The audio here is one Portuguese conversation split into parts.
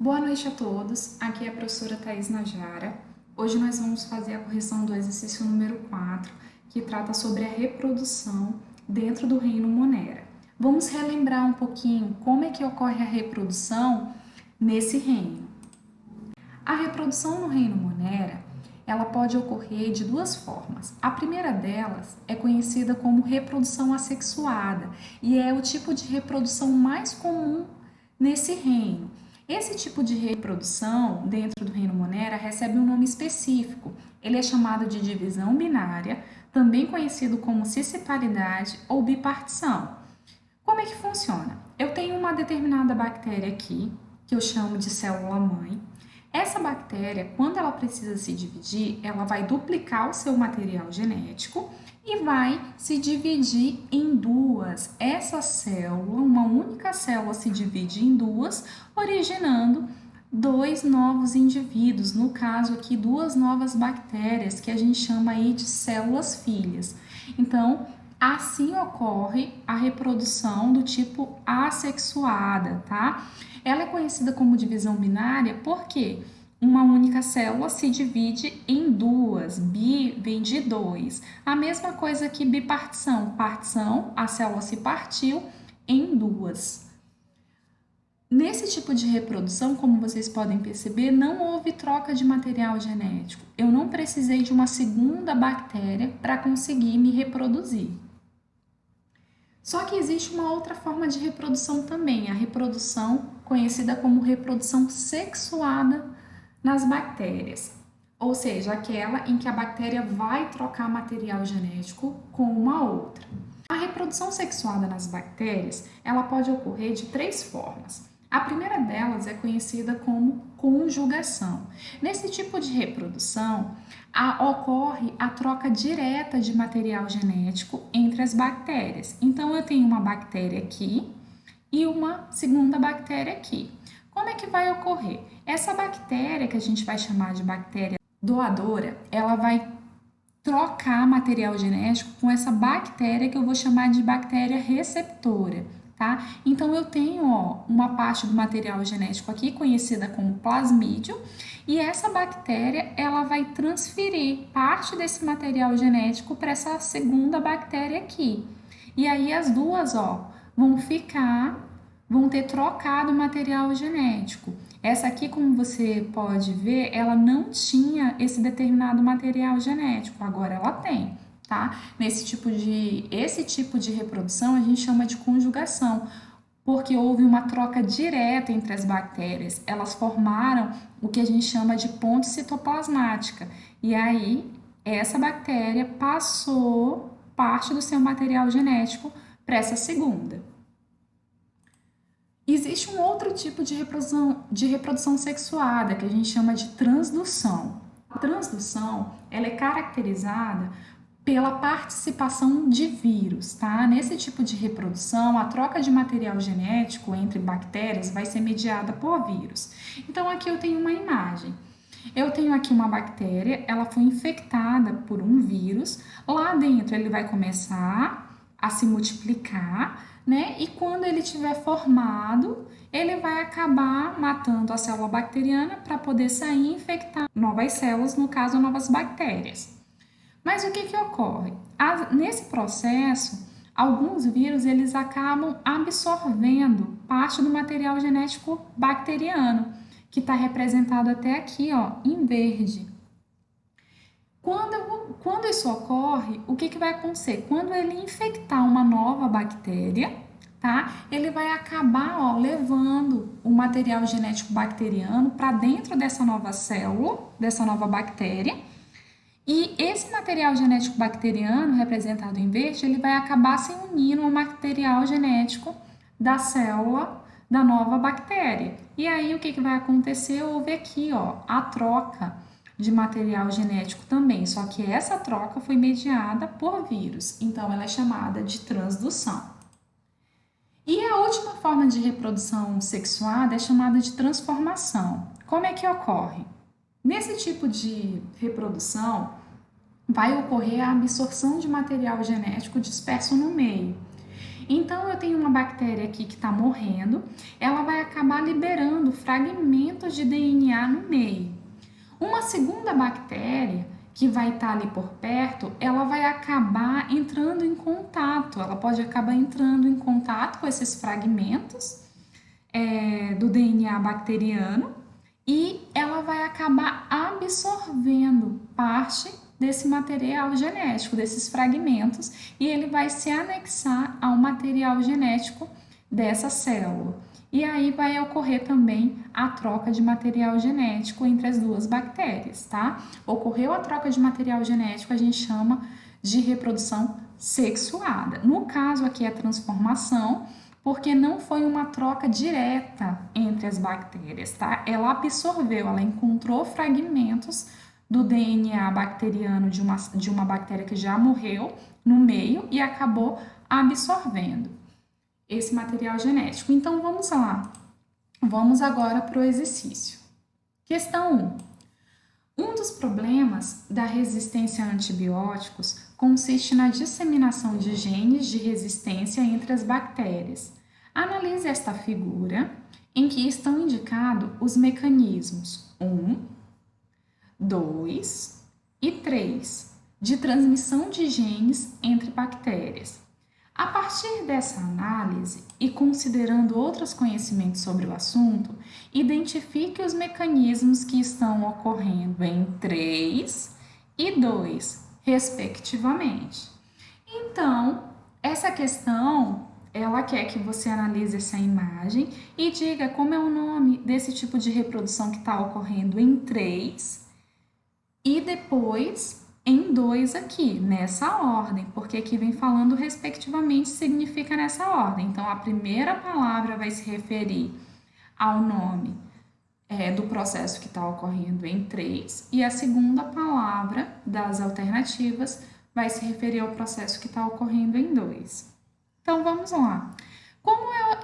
Boa noite a todos, aqui é a professora Thaís Najara. Hoje nós vamos fazer a correção do exercício número 4, que trata sobre a reprodução dentro do reino Monera. Vamos relembrar um pouquinho como é que ocorre a reprodução nesse reino. A reprodução no reino Monera, ela pode ocorrer de duas formas. A primeira delas é conhecida como reprodução assexuada e é o tipo de reprodução mais comum nesse reino. Esse tipo de reprodução dentro do reino Monera recebe um nome específico. Ele é chamado de divisão binária, também conhecido como cisseparidade ou bipartição. Como é que funciona? Eu tenho uma determinada bactéria aqui, que eu chamo de célula-mãe. Essa bactéria, quando ela precisa se dividir, ela vai duplicar o seu material genético e vai se dividir em duas. Essa célula, uma única célula, se divide em duas, originando dois novos indivíduos, no caso aqui, duas novas bactérias, que a gente chama aí de células filhas. Então, assim ocorre a reprodução do tipo assexuada, tá? Ela é conhecida como divisão binária porque uma única célula se divide em duas. Bi vem de dois. A mesma coisa que bipartição. Partição, a célula se partiu em duas. Nesse tipo de reprodução, como vocês podem perceber, não houve troca de material genético. Eu não precisei de uma segunda bactéria para conseguir me reproduzir. Só que existe uma outra forma de reprodução também, a reprodução conhecida como reprodução sexuada nas bactérias, ou seja, aquela em que a bactéria vai trocar material genético com uma outra. A reprodução sexuada nas bactérias, ela pode ocorrer de três formas. A primeira delas é conhecida como conjugação. Nesse tipo de reprodução, ocorre a troca direta de material genético entre as bactérias. Então, eu tenho uma bactéria aqui e uma segunda bactéria aqui. Como é que vai ocorrer? Essa bactéria, que a gente vai chamar de bactéria doadora, ela vai trocar material genético com essa bactéria que eu vou chamar de bactéria receptora, tá? Então eu tenho, uma parte do material genético aqui conhecida como plasmídio, e essa bactéria ela vai transferir parte desse material genético para essa segunda bactéria aqui. E aí as duas, vão ter trocado o material genético. Essa aqui, como você pode ver, ela não tinha esse determinado material genético, agora ela tem, tá? Esse tipo de reprodução a gente chama de conjugação, porque houve uma troca direta entre as bactérias. Elas formaram o que a gente chama de ponte citoplasmática. E aí, essa bactéria passou parte do seu material genético para essa segunda. Existe um outro tipo de reprodução sexuada, que a gente chama de transdução. A transdução, ela é caracterizada pela participação de vírus, tá? Nesse tipo de reprodução, a troca de material genético entre bactérias vai ser mediada por vírus. Então, aqui eu tenho uma imagem. Eu tenho aqui uma bactéria, ela foi infectada por um vírus. Lá dentro ele vai começar a se multiplicar, né? E quando ele estiver formado, ele vai acabar matando a célula bacteriana para poder sair e infectar novas células, no caso, novas bactérias. Mas o que ocorre? Nesse processo, alguns vírus eles acabam absorvendo parte do material genético bacteriano, que está representado até aqui, em verde. Quando isso ocorre, o que vai acontecer? Quando ele infectar uma nova bactéria, tá? Ele vai acabar, levando o material genético bacteriano para dentro dessa nova célula, dessa nova bactéria. E esse material genético bacteriano, representado em verde, ele vai acabar se unindo ao material genético da célula da nova bactéria. E aí, o que vai acontecer? Houve aqui, a troca de material genético também, só que essa troca foi mediada por vírus, então ela é chamada de transdução. E a última forma de reprodução sexuada é chamada de transformação. Como é que ocorre? Nesse tipo de reprodução, vai ocorrer a absorção de material genético disperso no meio. Então, eu tenho uma bactéria aqui que está morrendo, ela vai acabar liberando fragmentos de DNA no meio. Uma segunda bactéria que vai estar ali por perto, ela vai acabar entrando em contato, ela pode acabar entrando em contato com esses fragmentos do DNA bacteriano e ela vai acabar absorvendo parte desse material genético, desses fragmentos, e ele vai se anexar ao material genético dessa célula. E aí vai ocorrer também a troca de material genético entre as duas bactérias, tá? Ocorreu a troca de material genético, a gente chama de reprodução sexuada. No caso aqui é transformação, porque não foi uma troca direta entre as bactérias, tá? Ela absorveu, ela encontrou fragmentos do DNA bacteriano de uma bactéria que já morreu no meio e acabou absorvendo esse material genético. Então, vamos lá. Vamos agora para o exercício. Questão 1. Um dos problemas da resistência a antibióticos consiste na disseminação de genes de resistência entre as bactérias. Analise esta figura em que estão indicados os mecanismos 1, 2 e 3 de transmissão de genes entre bactérias. A partir dessa análise e considerando outros conhecimentos sobre o assunto, identifique os mecanismos que estão ocorrendo em 3 e 2, respectivamente. Então, essa questão, ela quer que você analise essa imagem e diga como é o nome desse tipo de reprodução que está ocorrendo em 3 e depois em 2 aqui, nessa ordem, porque aqui vem falando respectivamente significa nessa ordem. Então, a primeira palavra vai se referir ao nome do processo que está ocorrendo em 3 e a segunda palavra das alternativas vai se referir ao processo que está ocorrendo em 2. Então, vamos lá. Como é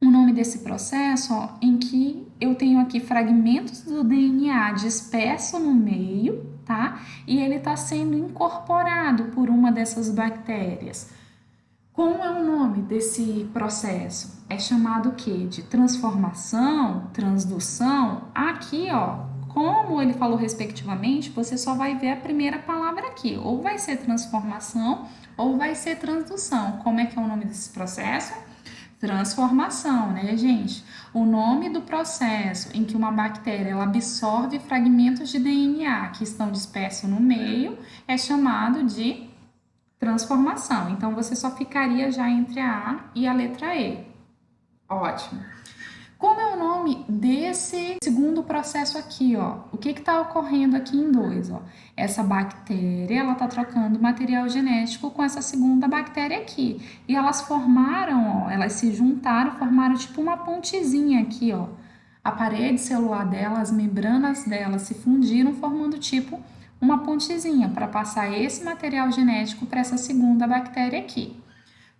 o nome desse processo, ó, em que eu tenho aqui fragmentos do DNA disperso no meio, tá? E ele está sendo incorporado por uma dessas bactérias. Como é o nome desse processo? É chamado o quê? De transformação, transdução. Aqui, ó, como ele falou respectivamente, você só vai ver a primeira palavra aqui. Ou vai ser transformação ou vai ser transdução. Como é que é o nome desse processo? Transformação, né, gente? O nome do processo em que uma bactéria ela absorve fragmentos de DNA que estão dispersos no meio é chamado de transformação. Então, você só ficaria já entre a A e a letra E. Ótimo. Como é o nome desse segundo processo aqui, ó? O que está ocorrendo aqui em 2, ó? Essa bactéria, ela está trocando material genético com essa segunda bactéria aqui. E elas formaram, ó, elas se juntaram, formaram tipo uma pontezinha aqui, ó. A parede celular dela, as membranas dela se fundiram, formando tipo uma pontezinha para passar esse material genético para essa segunda bactéria aqui.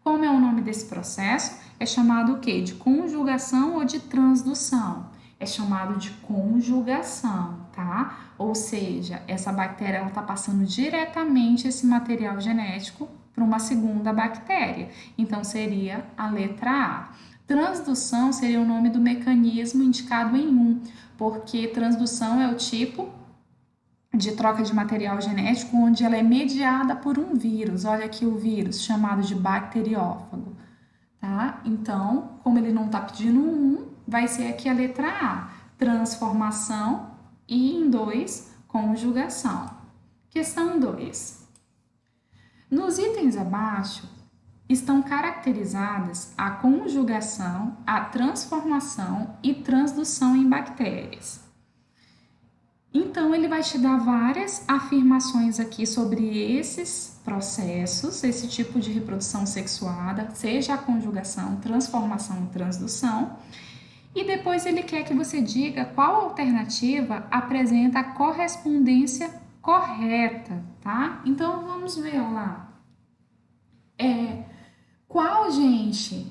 Como é o nome desse processo? É chamado o quê? De conjugação ou de transdução? É chamado de conjugação, tá? Ou seja, essa bactéria ela está passando diretamente esse material genético para uma segunda bactéria. Então, seria a letra A. Transdução seria o nome do mecanismo indicado em 1, porque transdução é o tipo de troca de material genético onde ela é mediada por um vírus. Olha aqui o vírus, chamado de bacteriófago, tá? Então, como ele não está pedindo 1, vai ser aqui a letra A, transformação, e em 2, conjugação. Questão 2. Nos itens abaixo, estão caracterizadas a conjugação, a transformação e transdução em bactérias. Então, ele vai te dar várias afirmações aqui sobre esses processos, esse tipo de reprodução sexuada, seja a conjugação, transformação e transdução. E depois ele quer que você diga qual alternativa apresenta a correspondência correta, tá? Então, vamos ver lá. Qual, gente,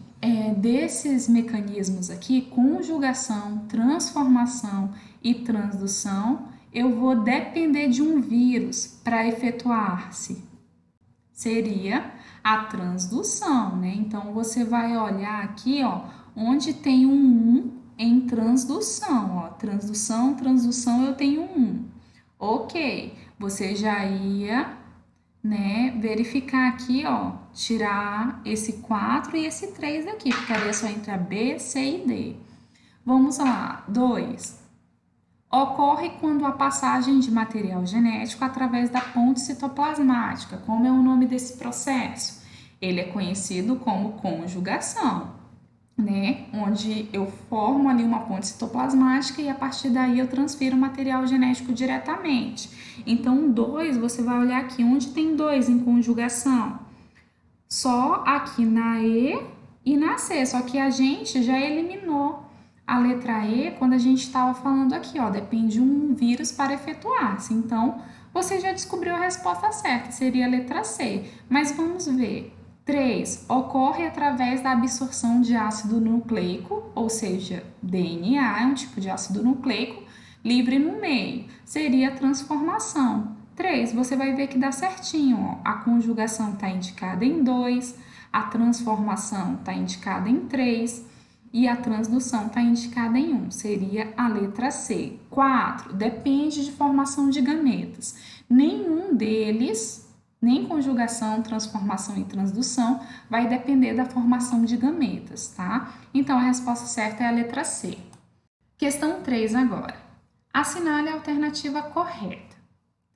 desses mecanismos aqui, conjugação, transformação e transdução, eu vou depender de um vírus para efetuar-se? Seria A transdução, né? Então, você vai olhar aqui, ó, onde tem um 1 em transdução, ó. Transdução, transdução, eu tenho um 1. Ok, você já ia, né, verificar aqui, ó, tirar esse 4 e esse 3 daqui, ficaria só entre a B, C e D. Vamos lá, 2. Ocorre quando a passagem de material genético através da ponte citoplasmática. Como é o nome desse processo? Ele é conhecido como conjugação, né? Onde eu formo ali uma ponte citoplasmática e a partir daí eu transfiro o material genético diretamente. Então, 2, você vai olhar aqui onde tem 2 em conjugação. Só aqui na E e na C, só que a gente já eliminou a letra E quando a gente estava falando aqui, ó, depende de um vírus para efetuar-se. Então, você já descobriu a resposta certa, seria a letra C. Mas vamos ver. 3. Ocorre através da absorção de ácido nucleico, ou seja, DNA é um tipo de ácido nucleico, livre no meio. Seria a transformação. 3, você vai ver que dá certinho, ó. A conjugação está indicada em 2, a transformação está indicada em 3 e a transdução está indicada em 1, seria a letra C. 4, depende de formação de gametas. Nenhum deles, nem conjugação, transformação e transdução, vai depender da formação de gametas, tá? Então, a resposta certa é a letra C. Questão 3 agora. Assinale a alternativa correta.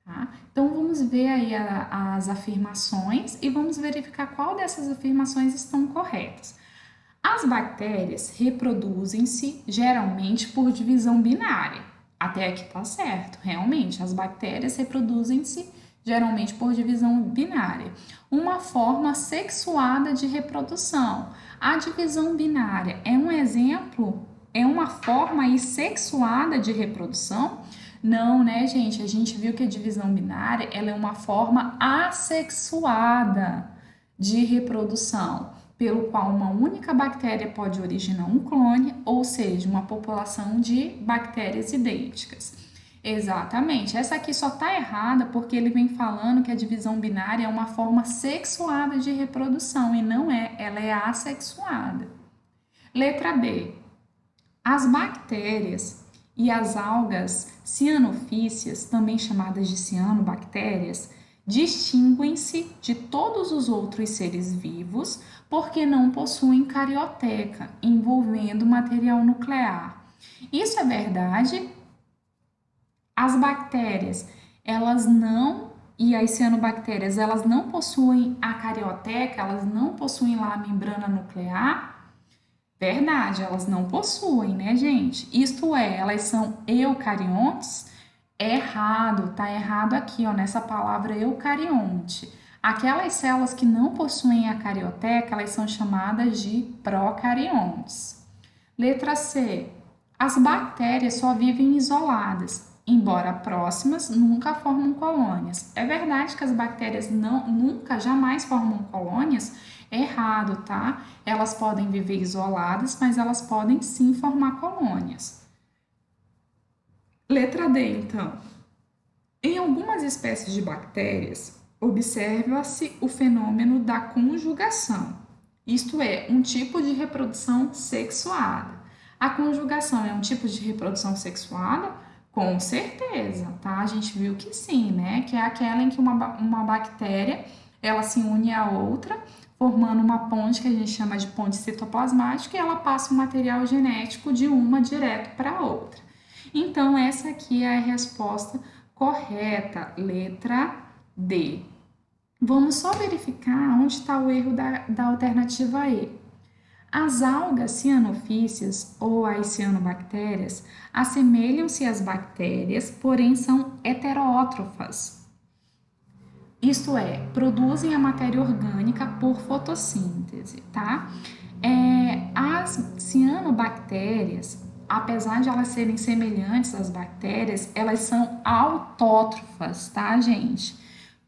Tá? Então, vamos ver aí as afirmações e vamos verificar qual dessas afirmações estão corretas. As bactérias reproduzem-se geralmente por divisão binária. Até aqui tá certo, realmente, as bactérias reproduzem-se geralmente por divisão binária. Uma forma sexuada de reprodução. A divisão binária é um exemplo? É uma forma aí sexuada de reprodução? Não, né, gente? A gente viu que a divisão binária ela é uma forma assexuada de reprodução, pelo qual uma única bactéria pode originar um clone, ou seja, uma população de bactérias idênticas. Exatamente. Essa aqui só está errada porque ele vem falando que a divisão binária é uma forma sexuada de reprodução e não é, ela é assexuada. Letra B. As bactérias e as algas cianofícias, também chamadas de cianobactérias, distinguem-se de todos os outros seres vivos porque não possuem carioteca envolvendo material nuclear. Isso é verdade? As bactérias, elas não, e as cianobactérias, elas não possuem a carioteca, elas não possuem lá a membrana nuclear? Verdade, elas não possuem, né, gente? Isto é, elas são eucariontes? Errado, tá errado aqui, ó, nessa palavra eucarionte. Aquelas células que não possuem a carioteca, elas são chamadas de procariontes. Letra C. As bactérias só vivem isoladas, embora próximas, nunca formam colônias. É verdade que as bactérias nunca, jamais formam colônias? Errado, tá? Elas podem viver isoladas, mas elas podem sim formar colônias. Letra D, então. Em algumas espécies de bactérias, observa-se o fenômeno da conjugação, isto é, um tipo de reprodução sexuada. A conjugação é um tipo de reprodução sexuada? Com certeza, tá? A gente viu que sim, né? Que é aquela em que uma bactéria, ela se une à outra, formando uma ponte que a gente chama de ponte citoplasmática e ela passa o material genético de uma direto para a outra. Então, essa aqui é a resposta correta, letra D. Vamos só verificar onde está o erro da alternativa E. As algas cianofícias ou as cianobactérias assemelham-se às bactérias, porém são heterótrofas. Isto é, produzem a matéria orgânica por fotossíntese, tá? As cianobactérias, apesar de elas serem semelhantes às bactérias, elas são autótrofas, tá, gente?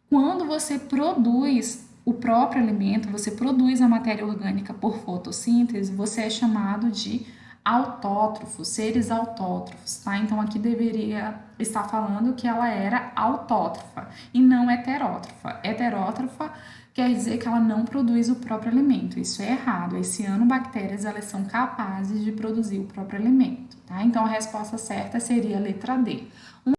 Quando você produz o próprio alimento, você produz a matéria orgânica por fotossíntese, você é chamado de autótrofos, seres autótrofos, tá? Então aqui deveria estar falando que ela era autótrofa e não heterótrofa. Heterótrofa quer dizer que ela não produz o próprio alimento. Isso é errado. As cianobactérias, elas são capazes de produzir o próprio alimento, tá? Então a resposta certa seria a letra D.